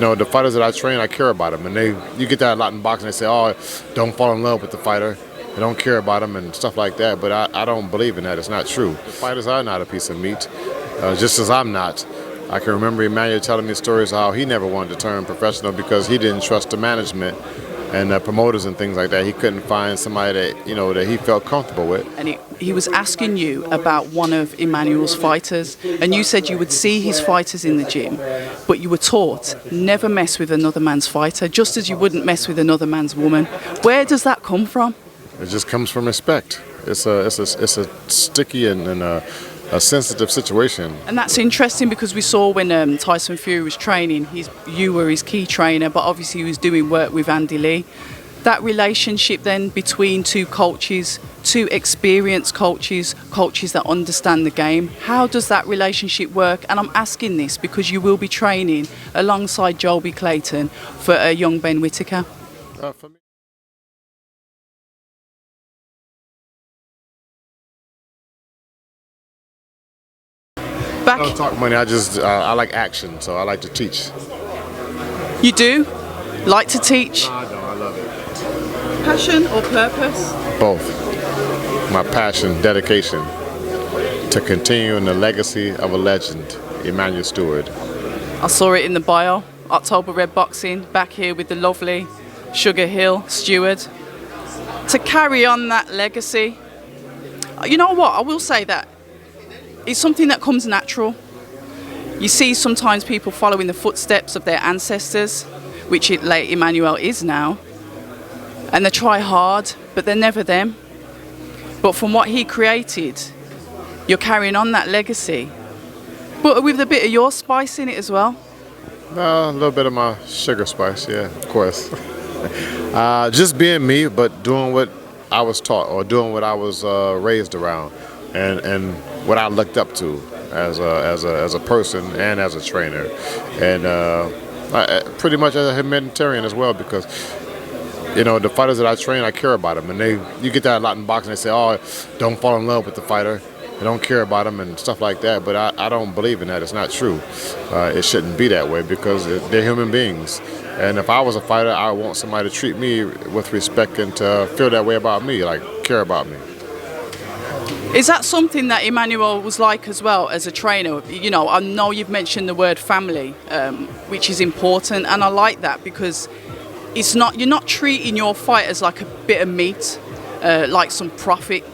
the fighters that I train, I care about them, and you get that a lot in boxing. They say, "Oh, don't fall in love with the fighter. I don't care about them," and stuff like that. But I don't believe in that. It's not true. The fighters are not a piece of meat, just as I'm not. I can remember Emanuel telling me stories of how he never wanted to turn professional because he didn't trust the management and promoters and things like that. He couldn't find somebody that that he felt comfortable with. And he was asking you about one of Emanuel's fighters, and you said you would see his fighters in the gym, but you were taught never mess with another man's fighter, just as you wouldn't mess with another man's woman. Where does that come from? It just comes from respect. It's a sticky and a sensitive situation. And that's interesting because we saw when Tyson Fury was training, you were his key trainer, but obviously he was doing work with Andy Lee. That relationship then between two coaches, two experienced coaches, coaches that understand the game, how does that relationship work? And I'm asking this because you will be training alongside Joby Clayton for a young Ben Whittaker. For me, I don't talk money. I like action, so I like to teach. You do? Like to teach? No, I don't. I love it. Passion or purpose? Both. My passion, dedication to continuing the legacy of a legend, Emanuel Stewart. I saw it in the bio. October Red Boxing, back here with the lovely Sugarhill Stewart. To carry on that legacy, you know what? I will say that it's something that comes natural. You see sometimes people following the footsteps of their ancestors, which late Emanuel is now, and they try hard, but they're never them. But from what he created, you're carrying on that legacy, but with a bit of your spice in it as well. A little bit of my sugar spice, yeah, of course. Just being me, but doing what I was taught or doing what I was raised around, and what I looked up to as a person and as a trainer, and pretty much as a humanitarian as well, because the fighters that I train, I care about them, and you get that a lot in boxing. They say, "Oh, don't fall in love with the fighter. I don't care about them," and stuff like that. But I don't believe in that. It's not true. It shouldn't be that way because they're human beings. And if I was a fighter, I would want somebody to treat me with respect and to feel that way about me, like care about me. Is that something that Emanuel was like as well as a trainer? I know you've mentioned the word family, which is important, and I like that because you're not treating your fighters like a bit of meat, like some profit.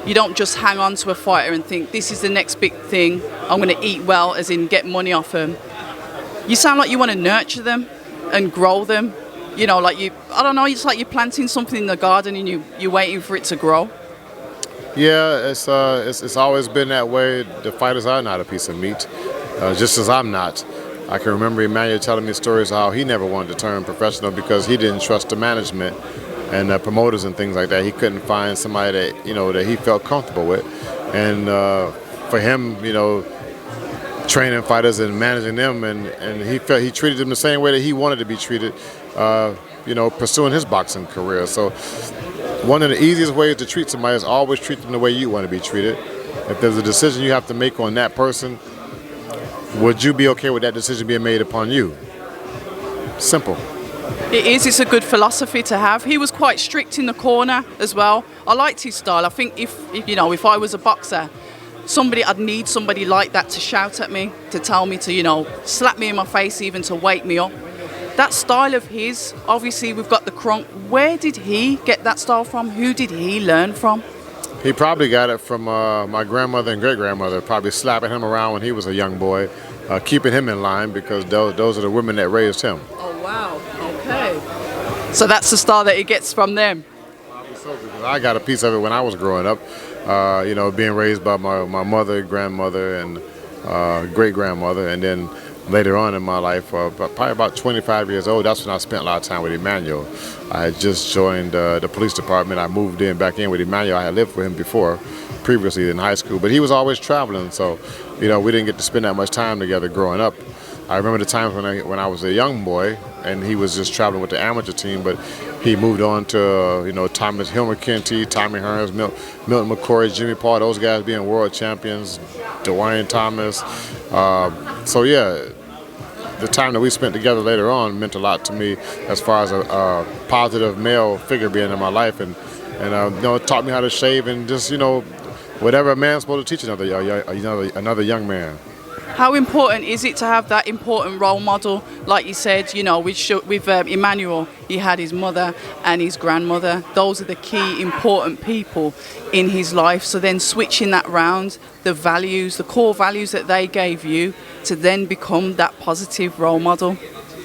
You don't just hang on to a fighter and think, this is the next big thing, I'm going to eat well, as in get money off them. You sound like you want to nurture them and grow them. I don't know, it's like you're planting something in the garden and you're waiting for it to grow. Yeah, it's always been that way. The fighters are not a piece of meat, just as I'm not. I can remember Emanuel telling me stories of how he never wanted to turn professional because he didn't trust the management and promoters and things like that. He couldn't find somebody that that he felt comfortable with, and for him, training fighters and managing them, and he felt he treated them the same way that he wanted to be treated, pursuing his boxing career. So one of the easiest ways to treat somebody is always treat them the way you want to be treated. If there's a decision you have to make on that person, would you be okay with that decision being made upon you? Simple. It is. It's a good philosophy to have. He was quite strict in the corner as well. I liked his style. I think if I was a boxer, I'd need somebody like that to shout at me, to tell me to, slap me in my face, even to wake me up. That style of his, obviously we've got the crunk. Where did he get that style from? Who did he learn from? He probably got it from my grandmother and great-grandmother, probably slapping him around when he was a young boy, keeping him in line because those are the women that raised him. Oh, wow. Okay. So that's the style that he gets from them? Probably so, because I got a piece of it when I was growing up, being raised by my mother, grandmother, and great-grandmother, and then later on in my life, probably about 25 years old, that's when I spent a lot of time with Emanuel. I had just joined the police department. I moved back in with Emanuel. I had lived with him previously in high school, but he was always traveling, so we didn't get to spend that much time together growing up. I remember the times when I was a young boy and he was just traveling with the amateur team, but he moved on to Thomas Hilmer Kenty, Tommy Hearns, Milton McCoy, Jimmy Paul, those guys being world champions, Dwayne Thomas. So yeah, the time that we spent together later on meant a lot to me as far as a positive male figure being in my life, and taught me how to shave and just whatever a man's supposed to teach another young man. How important is it to have that important role model? Like you said, with Emanuel, he had his mother and his grandmother. Those are the key important people in his life. So then switching that round, the values, the core values that they gave you, to then become that positive role model.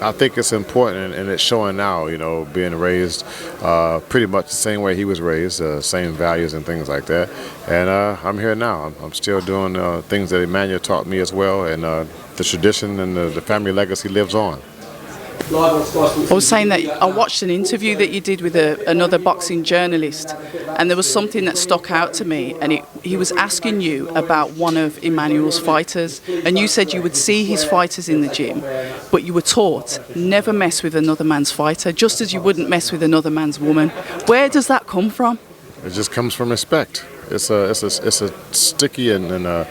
I think it's important, and it's showing now, being raised pretty much the same way he was raised, same values and things like that. And I'm here now. I'm still doing things that Emanuel taught me as well, and the tradition and the family legacy lives on. I was saying that I watched an interview that you did with another boxing journalist, and there was something that stuck out to me, and he was asking you about one of Emanuel's fighters, and you said you would see his fighters in the gym, but you were taught never mess with another man's fighter, just as you wouldn't mess with another man's woman. Where does that come from? It just comes from respect. It's a sticky and a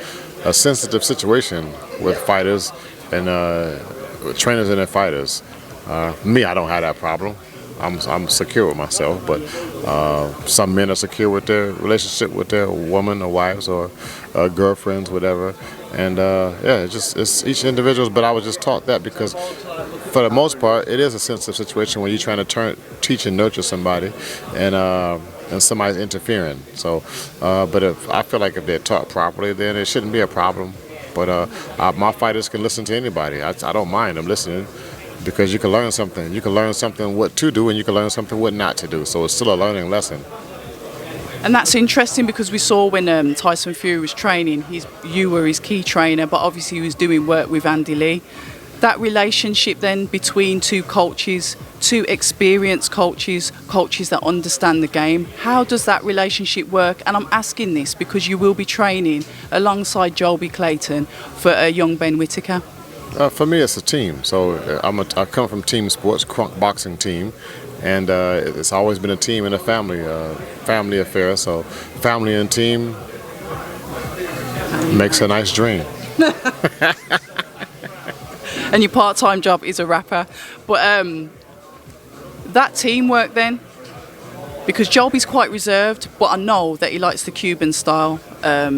sensitive situation with fighters and with trainers and their fighters. Me, I don't have that problem. I'm secure with myself, but some men are secure with their relationship with their woman or wives or girlfriends, whatever. And it's each individual. But I was just taught that because, for the most part, it is a sensitive situation when you're trying to teach and nurture somebody, and somebody's interfering. So, but I feel like if they're taught properly, then it shouldn't be a problem. But my fighters can listen to anybody. I don't mind them listening, because you can learn something. You can learn something what to do, and you can learn something what not to do. So it's still a learning lesson. And that's interesting, because we saw when Tyson Fury was training, you were his key trainer, but obviously he was doing work with Andy Lee. That relationship then between two coaches, two experienced coaches that understand the game, how does that relationship work? And I'm asking this because you will be training alongside Joby Clayton for a young Ben Whittaker. For me, it's a team. So I come from team sports, crunk boxing team, and it's always been a team and a family affair. So family and team makes a nice dream. And your part-time job is a rapper, but that teamwork then, because Joby's quite reserved, but I know that he likes the Cuban style.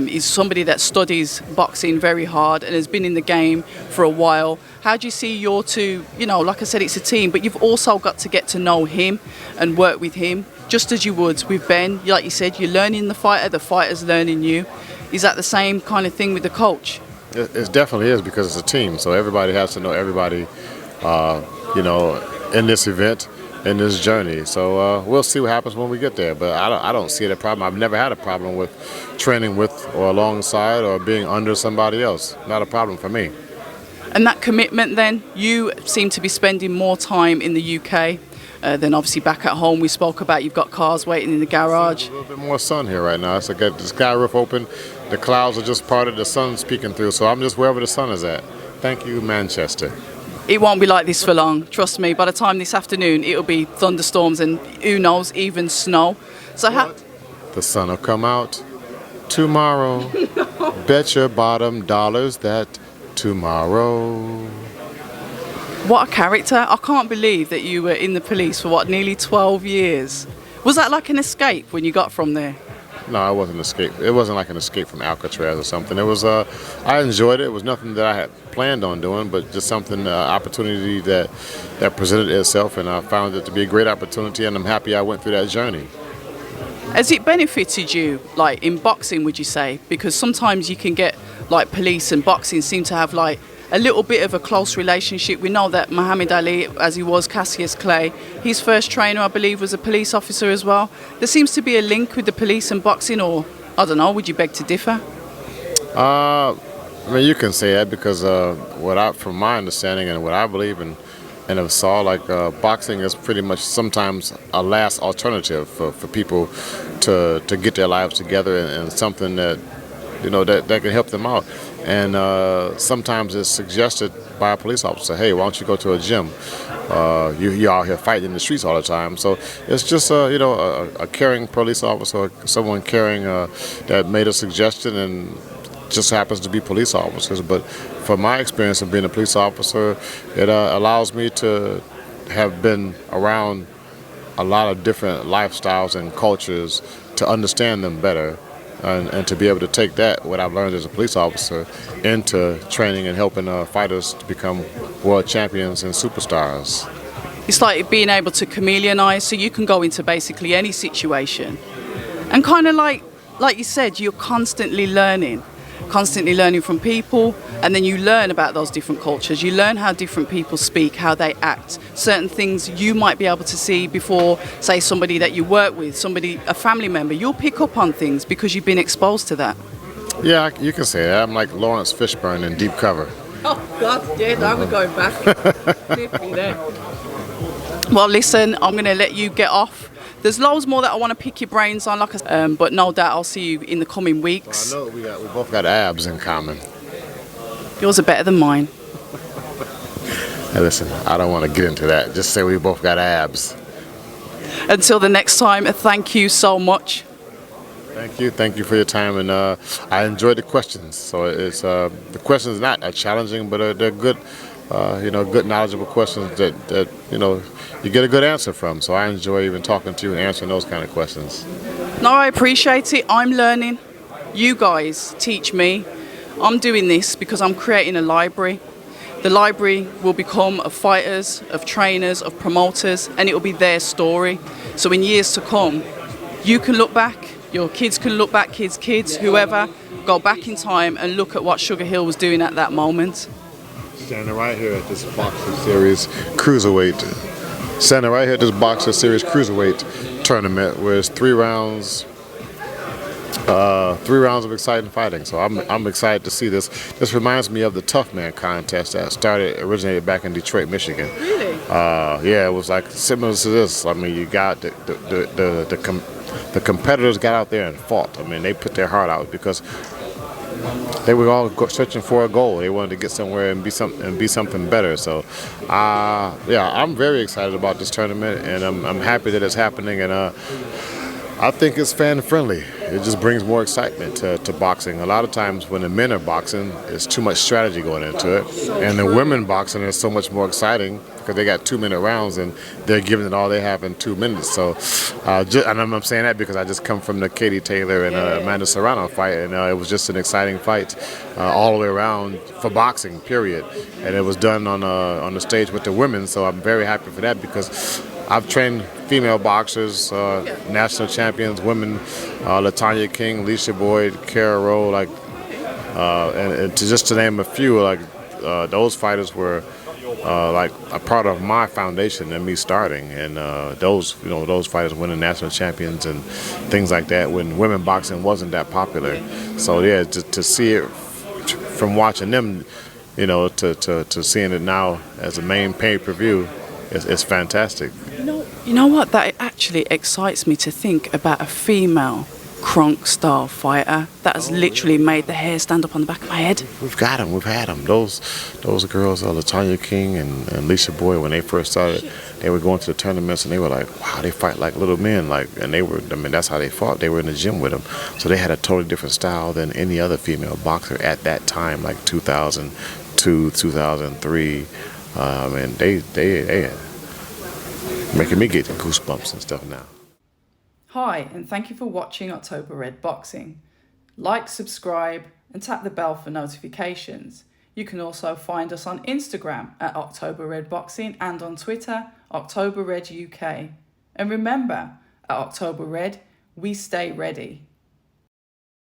He's somebody that studies boxing very hard and has been in the game for a while. How do you see your two, like I said, it's a team, but you've also got to get to know him and work with him, just as you would with Ben. Like you said, you're learning the fighter's learning you. Is that the same kind of thing with the coach? It definitely is, because it's a team. So everybody has to know everybody, in this event, in this journey. So we'll see what happens when we get there. But I don't see it a problem. I've never had a problem with training with or alongside or being under somebody else. Not a problem for me. And that commitment then, you seem to be spending more time in the UK than obviously back at home. We spoke about you've got cars waiting in the garage. A little bit more sun here right now. So I got the sky roof open. The clouds are just parted. The sun's peeking through. So I'm just wherever the sun is at. Thank you, Manchester. It won't be like this for long, trust me. By the time this afternoon, it'll be thunderstorms and who knows, even snow. So the sun will come out tomorrow. Bet your bottom dollars that tomorrow. What a character. I can't believe that you were in the police for, nearly 12 years. Was that like an escape when you got from there? No, it wasn't an escape. It wasn't like an escape from Alcatraz or something. It was, I enjoyed it. It was nothing that I had planned on doing, but just something, opportunity that presented itself, and I found it to be a great opportunity, and I'm happy I went through that journey. Has it benefited you, like in boxing, would you say? Because sometimes you can get, like, police and boxing seem to have, like, a little bit of a close relationship. We know that Muhammad Ali, as he was Cassius Clay, his first trainer, I believe, was a police officer as well. There seems to be a link with the police and boxing, or, I don't know, would you beg to differ? I mean, you can say that, because from my understanding and what I believe and have saw, like boxing is pretty much sometimes a last alternative for people to get their lives together, and something that that can help them out. And sometimes it's suggested by a police officer, hey, why don't you go to a gym? You're out here fighting in the streets all the time. So it's just a caring police officer, someone caring that made a suggestion, and just happens to be police officers. But from my experience of being a police officer, it allows me to have been around a lot of different lifestyles and cultures to understand them better, and to be able to take that, what I've learned as a police officer, into training and helping fighters to become world champions and superstars. It's like being able to chameleonize, so you can go into basically any situation. And kind of like you said, you're constantly learning from people, and then you learn about those different cultures. You learn how different people speak, how they act, certain things you might be able to see before, say, somebody that you work with, a family member. You'll pick up on things because you've been exposed to that. Yeah, you can say that. I'm like Lawrence Fishburne in Deep Cover. Oh, God, yeah, now we're going back. Well, listen, I'm going to let you get off. There's loads more that I want to pick your brains on, but no doubt I'll see you in the coming weeks. Well, I know we both got abs in common. Yours are better than mine. Hey, listen, I don't want to get into that. Just say we both got abs. Until the next time, thank you so much. Thank you for your time, and I enjoyed the questions. So it's the questions not challenging, but they're good, good knowledgeable questions that you get a good answer from. So I enjoy even talking to you and answering those kind of questions. No, I appreciate it. I'm learning. You guys teach me. I'm doing this because I'm creating a library. The library will become of fighters, of trainers, of promoters, and it will be their story. So in years to come, you can look back, your kids can look back, kids, whoever, go back in time and look at what Sugarhill was doing at that moment. Standing right here at this BOXXER Series Cruiserweight. Standing right here at this BOXXER Series Cruiserweight tournament, where it's 3 rounds. 3 rounds of exciting fighting, so I'm excited to see this. This reminds me of the Tough Man contest that originated back in Detroit, Michigan. Really? Yeah, it was like similar to this. I mean, you got the competitors got out there and fought. I mean, they put their heart out because they were all searching for a goal. They wanted to get somewhere and be something better. So, yeah, I'm very excited about this tournament, and I'm happy that it's happening. And I think it's fan friendly. It just brings more excitement to boxing. A lot of times when the men are boxing, there's too much strategy going into it, and the women boxing is so much more exciting because they got 2-minute rounds and they're giving it all they have in 2 minutes. So, and I'm saying that because I just come from the Katie Taylor and Amanda Serrano fight, and it was just an exciting fight all the way around for boxing, period. And it was done on the stage with the women, so I'm very happy for that because I've trained female boxers, national champions, women, LaTanya King, Alicia Boyd, Kara Rowe, and to name a few, those fighters were like a part of my foundation and me starting, and those fighters winning national champions and things like that when women boxing wasn't that popular. So yeah, to see it from watching them, to seeing it now as a main pay-per-view, it's fantastic. You know what? That actually excites me to think about a female Kronk-style fighter that has literally made the hair stand up on the back of my head. We've got them. We've had them. Those girls, LaTanya King and Alicia Boyd, when they first started, they were going to the tournaments and they were like, wow, they fight like little men. And that's how they fought. They were in the gym with them. So they had a totally different style than any other female boxer at that time, like 2002, 2003. And they making me get goosebumps and stuff now. Hi, and thank you for watching October Red Boxing. Like, subscribe, and tap the bell for notifications. You can also find us on Instagram at October Red Boxing and on Twitter, October Red UK. And remember, at October Red, we stay ready.